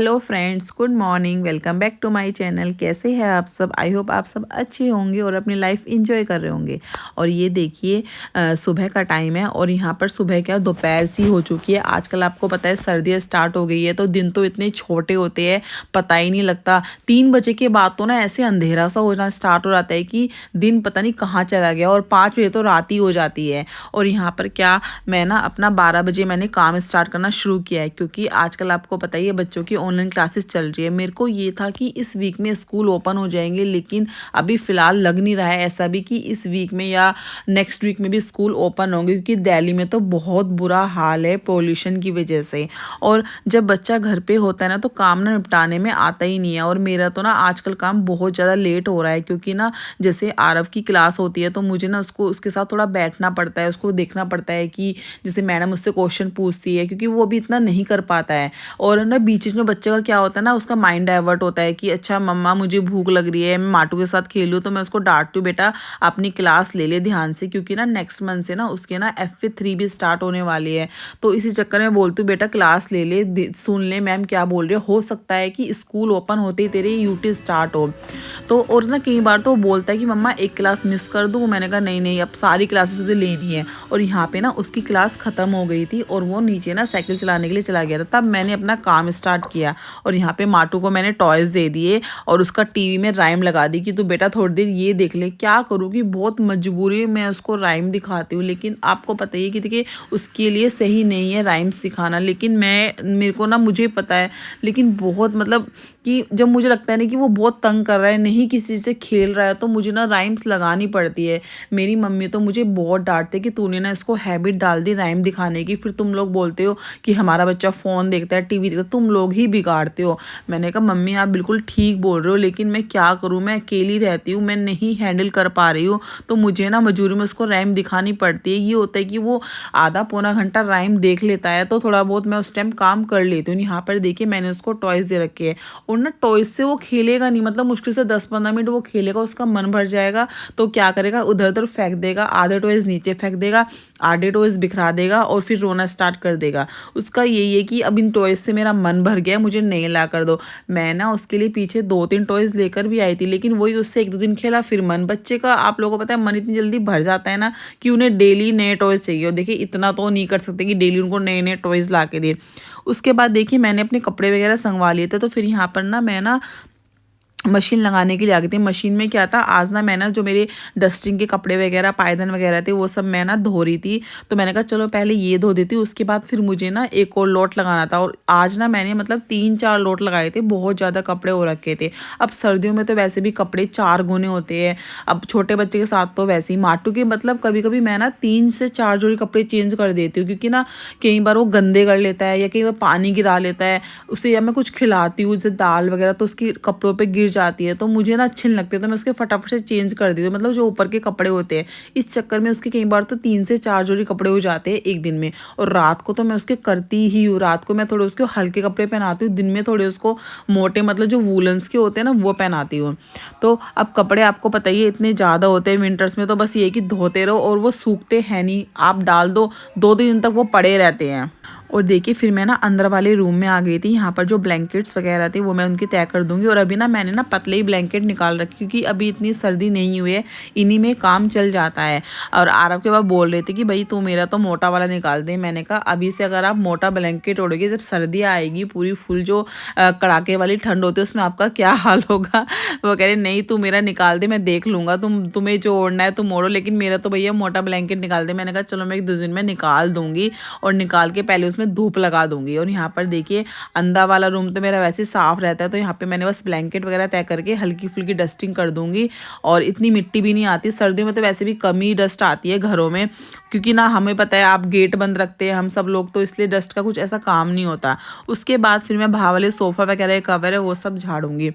Hello friends, good morning. Welcome back to my channel. कैसे हैं आप सब? आई होप आप सब अच्छे होंगे और अपनी लाइफ एंजॉय कर रहे होंगे। और ये देखिए सुबह का टाइम है और यहाँ पर सुबह क्या दोपहर सी हो चुकी है। आजकल आपको पता है सर्दियाँ स्टार्ट हो गई है तो दिन तो इतने छोटे होते हैं, पता ही नहीं लगता। 3 बजे के बाद तो ना ऐसे अंधेरा सा होना स्टार्ट हो जाता है कि दिन पता नहीं कहाँ चला गया और 5 बजे तो रात ही हो जाती है। और यहाँ पर क्या मैं ना अपना 12 बजे मैंने काम स्टार्ट करना शुरू किया है, क्योंकि आजकल आपको पता ही है बच्चों की ऑनलाइन क्लासेस चल रही है। मेरे को ये था कि इस वीक में स्कूल ओपन हो जाएंगे, लेकिन अभी फ़िलहाल लग नहीं रहा है ऐसा भी कि इस वीक में या नेक्स्ट वीक में भी स्कूल ओपन होंगे, क्योंकि दिल्ली में तो बहुत बुरा हाल है पोल्यूशन की वजह से। और जब बच्चा घर पे होता है ना तो काम ना निपटाने में आता ही नहीं है। और मेरा तो ना आजकल काम बहुत ज़्यादा लेट हो रहा है, क्योंकि ना जैसे आरव की क्लास होती है तो मुझे ना उसको उसके साथ थोड़ा बैठना पड़ता है, उसको देखना पड़ता है कि जैसे मैडम उससे क्वेश्चन पूछती है, क्योंकि वो भी इतना नहीं कर पाता है। और ना बीच बीच में बच्चे का क्या होता है ना, उसका माइंड डाइवर्ट होता है कि अच्छा मम्मा मुझे भूख लग रही है, मैं माटू के साथ खेलूँ, तो मैं उसको डांटती हूँ बेटा अपनी क्लास ले ले ध्यान से, क्योंकि ना नेक्स्ट मंथ से ना उसके ना FA3 भी स्टार्ट होने वाली है। तो इसी चक्कर में बोलती हूँ बेटा क्लास ले ले, सुन ले मैम क्या बोल रही हो सकता है कि स्कूल ओपन होते ही तेरे UT स्टार्ट हो। तो और ना कई बार तो वो बोलता है कि मम्मा एक क्लास मिस कर दूँ। मैंने कहा नहीं नहीं, अब सारी क्लासेस तुझे लेनी है। और यहाँ पे ना उसकी क्लास ख़त्म हो गई थी और वो नीचे ना साइकिल चलाने के लिए चला गया था। तब मैंने अपना काम स्टार्ट किया और यहाँ पे माटू को मैंने टॉयज़ दे दिए और उसका टीवी में राइम लगा दी कि तू बेटा थोड़ी देर ये देख ले। क्या करूँ कि बहुत मजबूरी में मैं उसको राइम दिखाती हूँ, लेकिन आपको पता ही है कि देखिए उसके लिए सही नहीं है राइम सिखाना, लेकिन मेरे को ना मुझे पता है, लेकिन बहुत मतलब कि जब मुझे लगता है ना कि वो बहुत तंग कर रहा है, नहीं किसी चीज़ से खेल रहा है, तो मुझे ना राइम्स लगानी पड़ती है। मेरी मम्मी तो मुझे बहुत डांटते कि तूने ना इसको हैबिट डाल दी राइम दिखाने की, फिर तुम लोग बोलते हो कि हमारा बच्चा फ़ोन देखता है, टीवी देखता है, तुम लोग ही बिगाड़ते हो। मैंने कहा मम्मी आप बिल्कुल ठीक बोल रहे हो, लेकिन मैं क्या करूँ, मैं अकेली रहती हूँ, मैं नहीं हैंडल कर पा रही हूँ, तो मुझे ना मजबूरी में उसको राइम दिखानी पड़ती है। ये होता है कि वो आधा पौना घंटा राइम देख लेता है तो थोड़ा बहुत मैं उस टाइम काम कर लेती हूँ। यहाँ पर देखिए मैंने उसको टॉयज़ दे रखे हैं और ना टॉयज़ से वो खेलेगा नहीं, मतलब मुश्किल से 10-15 मिनट वो खेलेगा, उसका मन भर जाएगा तो क्या करेगा, उधर उधर फेंक देगा, आधे टॉयज़ नीचे फेंक देगा, आधे टॉयज़ बिखरा देगा और फिर रोना स्टार्ट कर देगा। उसका यही है कि अब इन टॉयज़ से मेरा मन भर गया है, मुझे नए ला कर दो। मैं ना उसके लिए पीछे 2-3 टॉयज़ लेकर भी आई थी, लेकिन वही उससे 1-2 दिन खेला, फिर मन बच्चे का आप लोगों को पता है मन इतनी जल्दी भर जाता है ना कि उन्हें डेली नए टॉयज़ चाहिए। और देखिए इतना तो नहीं कर सकते कि डेली उनको नए नए टॉयज़ ला के दें। उसके बाद देखिए मैंने अपने कपड़े वगैरह संगवा लिए थे, तो फिर यहाँ पर ना मैं ना मशीन लगाने के लिए आ गई थी। मशीन में क्या था, आज ना मैं ना जो मेरे डस्टिंग के कपड़े वगैरह पायदान वगैरह थे वो सब मैं ना धो रही थी, तो मैंने कहा चलो पहले ये धो देती हूँ, उसके बाद फिर मुझे ना एक और लोट लगाना था। और आज ना मैंने मतलब 3-4 लोट लगाए थे, बहुत ज़्यादा कपड़े हो रखे थे। अब सर्दियों में तो वैसे भी कपड़े 4 गुने होते हैं, अब छोटे बच्चे के साथ तो वैसे ही माटू के मतलब कभी कभी मैं ना 3 से 4 जोड़ी कपड़े चेंज कर देती हूँ, क्योंकि ना कई बार वो गंदे कर लेता है या कई बार पानी गिरा लेता है उसे, या मैं कुछ खिलाती हूँ जैसे दाल वगैरह तो उसकी कपड़ों पे गिर जाती है, तो मुझे ना अच्छे नहीं लगते, तो मैं उसके फटाफट से चेंज कर देती हूँ, मतलब जो ऊपर के कपड़े होते हैं। इस चक्कर में उसके कई बार तो 3 से 4 जोड़ी कपड़े हो जाते हैं एक दिन में। और रात को तो मैं उसके करती ही हूँ, रात को मैं थोड़े उसके हल्के कपड़े पहनाती हूँ, दिन में थोड़े उसको मोटे मतलब जो वूलन्स के होते हैं ना वो पहनाती हूँ। तो अब कपड़े आपको पता ही है इतने ज़्यादा होते हैं विंटर्स में, तो बस ये कि धोते रहो और वो सूखते हैं नहीं, आप डाल दो 2-3 दिन तक वो पड़े रहते हैं। और देखिए फिर मैं ना अंदर वाले रूम में आ गई थी। यहाँ पर जो ब्लैंकेट्स वगैरह थे वो मैं उनकी तय कर दूंगी। और अभी ना मैंने ना पतले ही ब्लैंकेट निकाल रखी, क्योंकि अभी इतनी सर्दी नहीं हुई है, इन्हीं में काम चल जाता है। और आरव के बाद बोल रहे थे कि भाई तू मेरा तो मोटा वाला निकाल दे। मैंने कहा अभी से अगर आप मोटा ब्लैंकेट ओढ़ोगे, जब सर्दी आएगी पूरी फुल जो कड़ाके वाली ठंड होती है उसमें आपका क्या हाल होगा। वो कह रहे नहीं तू मेरा निकाल दे, मैं देख लूंगा, तुम्हें जो ओढ़ना है तुम ओढ़ो, लेकिन मेरा तो भैया मोटा ब्लैंकेट निकाल दे। मैंने कहा चलो मैं 1-2 दिन में निकाल दूंगी और निकाल के पहले उसमें धूप लगा दूंगी। और यहाँ पर देखिए अंदर वाला रूम तो मेरा वैसे साफ रहता है, तो यहाँ पे मैंने बस ब्लैंकेट वगैरह तय करके हल्की फुल्की डस्टिंग कर दूंगी। और इतनी मिट्टी भी नहीं आती सर्दियों में, तो वैसे भी कम ही डस्ट आती है घरों में, क्योंकि ना हमें पता है आप गेट बंद रखते हैं हम सब लोग, तो इसलिए डस्ट का कुछ ऐसा काम नहीं होता। उसके बाद फिर मैं बाहर वाले सोफ़ा वगैरह कवर है वो सब झाड़ूंगी।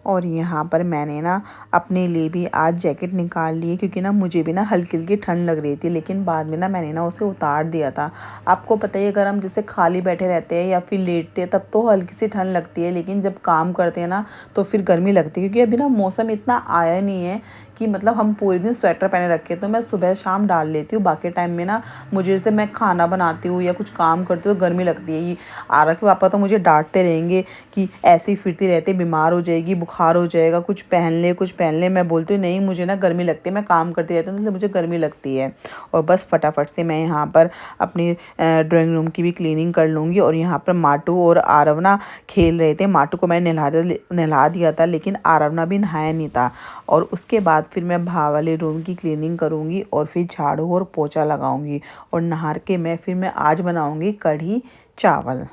और यहाँ पर मैंने ना अपने लिए भी आज जैकेट निकाल ली है, क्योंकि ना मुझे भी ना हल्की हल्की ठंड लग रही थी, लेकिन बाद में ना मैंने ना उसे उतार दिया था। आपको पता ही है अगर हम जैसे खाली बैठे रहते हैं या फिर लेटते हैं तब तो हल्की सी ठंड लगती है, लेकिन जब काम करते हैं ना तो फिर गर्मी लगती है, क्योंकि अभी ना मौसम इतना आया नहीं है कि मतलब हम पूरे दिन स्वेटर पहने रखे, तो मैं सुबह शाम डाल लेती हूँ। बाकी टाइम में ना मुझे, जैसे मैं खाना बनाती हूँ या कुछ काम करती हूँ तो गर्मी लगती है। ये आरा के पापा तो मुझे डांटते रहेंगे कि ऐसे ही फिरती रहती, बीमार हो जाएगी, बुखार हो जाएगा, कुछ पहन ले कुछ पहन ले। मैं बोलती हूँ नहीं, मुझे ना गर्मी लगती है, मैं काम करती रहती हूँ तो मुझे गर्मी लगती है। और बस फटाफट से मैं यहाँ पर अपनी ड्राइंग रूम की भी क्लीनिंग कर लूँगी। और यहाँ पर माटू और आरव ना खेल रहे थे। माटू को मैंने नहला दिया था, लेकिन आरव ना भी नहाया नहीं था। और उसके बाद फिर मैं भा वाले रूम की क्लीनिंग करूँगी और फिर झाड़ू और पोछा लगाऊंगी। और नहा के मैं आज बनाऊँगी कढ़ी चावल।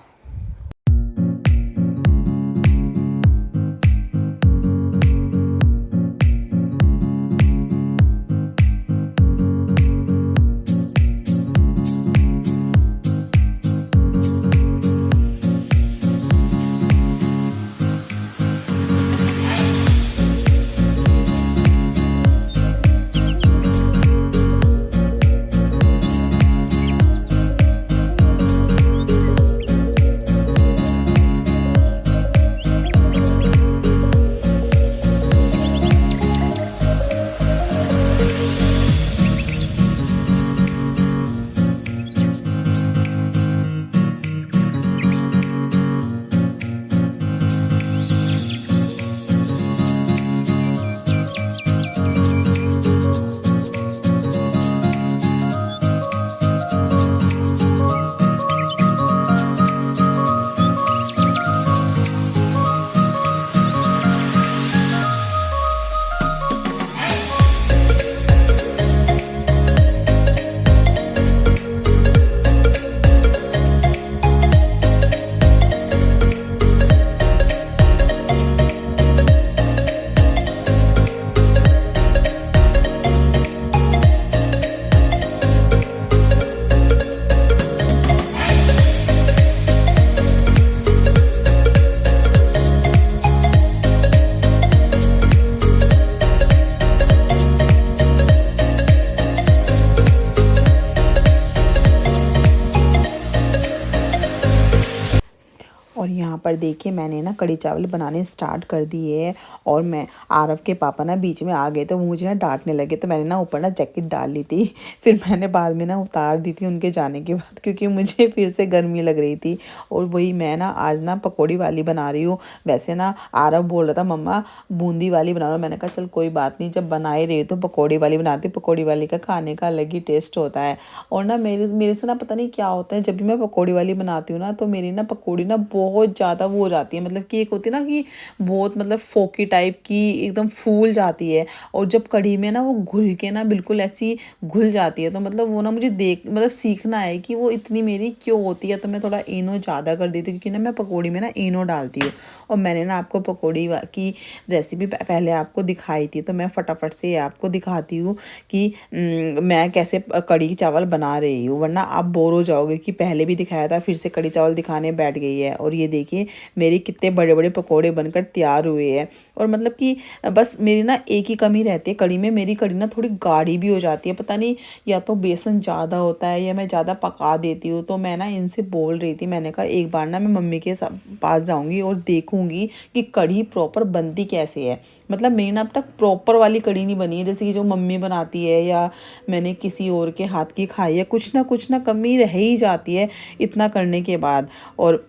और यहाँ पर देखिए मैंने ना कढ़ी चावल बनाने स्टार्ट कर दिए है। और मैं आरव के पापा ना बीच में आ गए तो वो मुझे ना डांटने लगे, तो मैंने ना ऊपर ना जैकेट डाल ली थी। फिर मैंने बाद में ना उतार दी थी उनके जाने के बाद, क्योंकि मुझे फिर से गर्मी लग रही थी। और वही मैं ना आज ना पकौड़ी वाली बना रही हूँ। वैसे ना आरव बोल रहा था मम्मा बूंदी वाली बना रहा, मैंने कहा चल कोई बात नहीं, जब बना ही रही तो पकौड़ी वाली बनाती। पकौड़ी वाली का खाने का अलग ही टेस्ट होता है। और ना मेरे मेरे से ना पता नहीं क्या होता है, जब भी मैं पकौड़ी वाली बनाती हूँ ना तो मेरी ना पकौड़ी ना बहुत ज़्यादा वो हो जाती है, मतलब कि एक होती है ना कि बहुत मतलब फोकी टाइप की एकदम फूल जाती है। और जब कढ़ी में ना वो घुल के ना बिल्कुल ऐसी घुल जाती है, तो मतलब वो ना मुझे देख मतलब सीखना है कि वो इतनी मेरी क्यों होती है। तो मैं थोड़ा इनो ज़्यादा कर देती हूँ, क्योंकि ना मैं पकौड़ी में ना इनो डालती हूँ। और मैंने ना आपको पकौड़ी की रेसिपी पहले आपको दिखाई थी, तो मैं फटाफट से आपको दिखाती हूँ कि मैं कैसे कढ़ी चावल बना रही हूँ, वरना आप बोर हो जाओगे कि पहले भी दिखाया था फिर से कढ़ी चावल दिखाने बैठ गई है। और ये देखिए मेरी कितने बड़े बड़े पकोड़े बनकर तैयार हुए हैं। और मतलब कि बस मेरी ना एक ही कमी रहती है कढ़ी में, मेरी कढ़ी ना थोड़ी गाढ़ी भी हो जाती है। पता नहीं या तो बेसन ज़्यादा होता है या मैं ज़्यादा पका देती हूँ। तो मैं ना इनसे बोल रही थी, मैंने कहा एक बार ना मैं मम्मी के पास जाऊँगी और देखूँगी कि कढ़ी प्रॉपर बनती कैसे है। मतलब मेरी ना अब तक प्रॉपर वाली कढ़ी नहीं बनी है, जैसे कि जो मम्मी बनाती है या मैंने किसी और के हाथ की खाई है। कुछ ना कमी रह ही जाती है इतना करने के बाद। और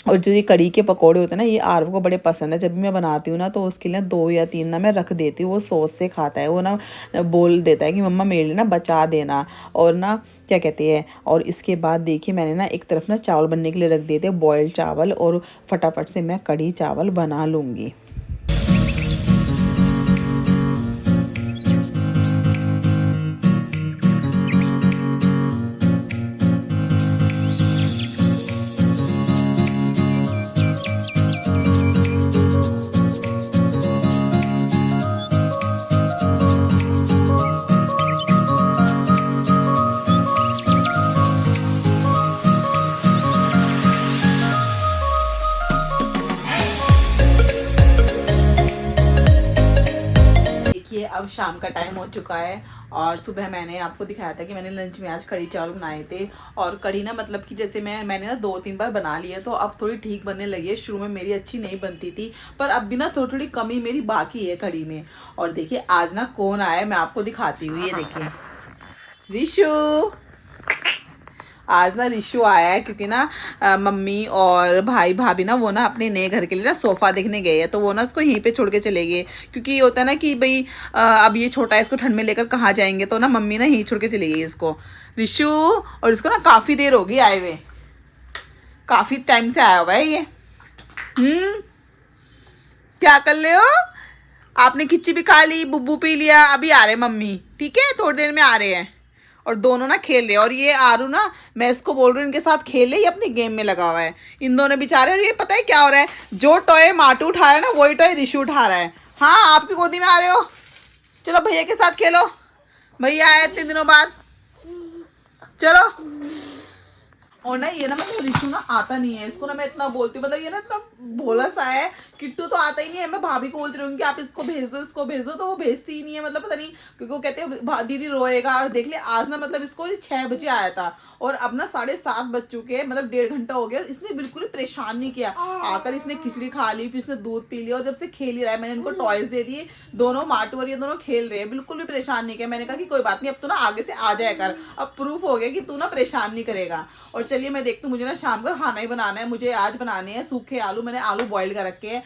जो ये कढ़ी के पकोड़े होते हैं ना, ये आरव को बड़े पसंद है। जब भी मैं बनाती हूँ ना तो उसके लिए 2 या 3 ना मैं रख देती हूँ, वो सॉस से खाता है। वो ना बोल देता है कि मम्मा मेरे लिए ना बचा देना। और ना क्या कहते हैं, और इसके बाद देखिए मैंने ना एक तरफ ना चावल बनने के लिए रख दिए थे, बॉयल्ड चावल। और फटाफट से मैं कढ़ी चावल बना लूँगी। शाम का टाइम हो चुका है और सुबह मैंने आपको दिखाया था कि मैंने लंच में आज कढ़ी चावल बनाए थे। और कढ़ी ना मतलब कि जैसे मैंने ना 2-3 बार बना ली है तो अब थोड़ी ठीक बनने लगी है। शुरू में मेरी अच्छी नहीं बनती थी पर अब भी ना थोड़ी थोड़ी कमी मेरी बाकी है कढ़ी में। और देखिए आज ना कौन आया है मैं आपको दिखाती हूँ, ये देखिए रिशु। आज ना रिशु आया है क्योंकि ना मम्मी और भाई भाभी ना वो ना अपने नए घर के लिए ना सोफ़ा देखने गए हैं तो वो ना इसको यहीं पे छोड़ के चले गए क्योंकि ये होता है ना कि भाई अब ये छोटा है, इसको ठंड में लेकर कहाँ जाएंगे, तो ना मम्मी ना यहीं छोड़ के चली गई इसको रिशु। और इसको ना काफ़ी देर हो गई आए हुए, काफ़ी टाइम से आया हुआ है ये। क्या कर रहे हो? आपने खिच्ची भी खा ली, बुब्बू पी लिया, अभी आ रहे मम्मी, ठीक है थोड़ी देर में आ रहे हैं। और दोनों ना खेल रहे हैं और ये आरू ना मैं इसको बोल रही हूँ इनके साथ खेले, ये अपनी गेम में लगा हुआ है इन दोनों बेचारे। और ये पता है क्या हो रहा है, जो टॉय माटू उठा रहा है ना वही टॉय रिशु उठा रहा है। हाँ आपकी गोदी में आ रहे हो, चलो भैया के साथ खेलो, भैया आए 3 दिनों बाद, चलो। और ना ये ना मतलब रिशु ना आता नहीं है, इसको ना मैं इतना बोलती हूँ, मतलब ये ना इतना भोला सा है। किट्टू तो आता ही नहीं है, मैं भाभी को बोलती रहूँगी कि आप इसको भेज दो इसको भेज दो, तो वो भेजती ही नहीं है। मतलब पता नहीं क्योंकि वो कहते हैं दीदी रोएगा। और देख ले आज ना मतलब इसको 6 बजे आया था और अब ना 7:30 बज चुके हैं, मतलब 1.5 घंटा हो गया। इसने बिल्कुल ही परेशान नहीं किया। आकर इसने खिचड़ी खा ली, फिर इसने दूध पी लिया और जब से खेल ही रहा है, मैंने इनको टॉयज दे दिए, दोनों माटू और ये दोनों खेल रहे हैं, बिल्कुल भी परेशान नहीं किया। मैंने कहा कि कोई बात नहीं, अब तो ना आगे से आ जाया कर, अब प्रूफ हो गया कि तू ना परेशान नहीं करेगा। और चलिए मैं देखती हूँ, मुझे ना शाम का खाना ही बनाना है, मुझे आज बनाने हैं सूखे आलू, मैंने आलू बॉईल कर रखे हैं।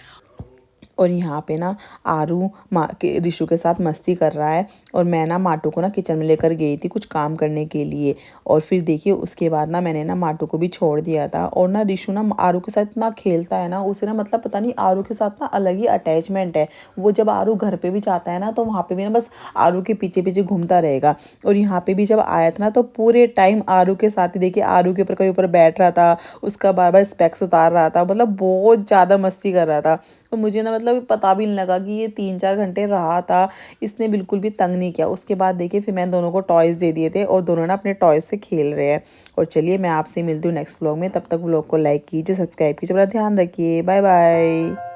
और यहाँ पे ना आरू माँ के रिशु के साथ मस्ती कर रहा है और मैं ना माटू को ना किचन में लेकर गई थी कुछ काम करने के लिए। और फिर देखिए उसके बाद ना मैंने ना माटू को भी छोड़ दिया था। और ना रिशु ना आरू के साथ इतना खेलता है ना, उसे ना मतलब पता नहीं आरू के साथ ना अलग ही अटैचमेंट है। वो जब आरू घर पे भी जाता है ना तो वहाँ पे भी ना बस आरू के पीछे पीछे घूमता रहेगा। और यहाँ पे भी जब आया था ना तो पूरे टाइम आरू के साथ ही देखिए आरू के ऊपर कहीं ऊपर बैठ रहा था, उसका बार बार स्पेक्स उतार रहा था, मतलब बहुत ज़्यादा मस्ती कर रहा था। तो मुझे ना मतलब पता भी नहीं लगा कि ये 3-4 घंटे रहा था, इसने बिल्कुल भी तंग नहीं किया। उसके बाद देखिए फिर मैंने दोनों को टॉयज़ दे दिए थे और दोनों ना अपने टॉयज़ से खेल रहे हैं। और चलिए मैं आपसे मिलती हूँ नेक्स्ट व्लॉग में, तब तक व्लॉग को लाइक कीजिए, सब्सक्राइब कीजिए, बड़ा ध्यान रखिए, बाय बाय।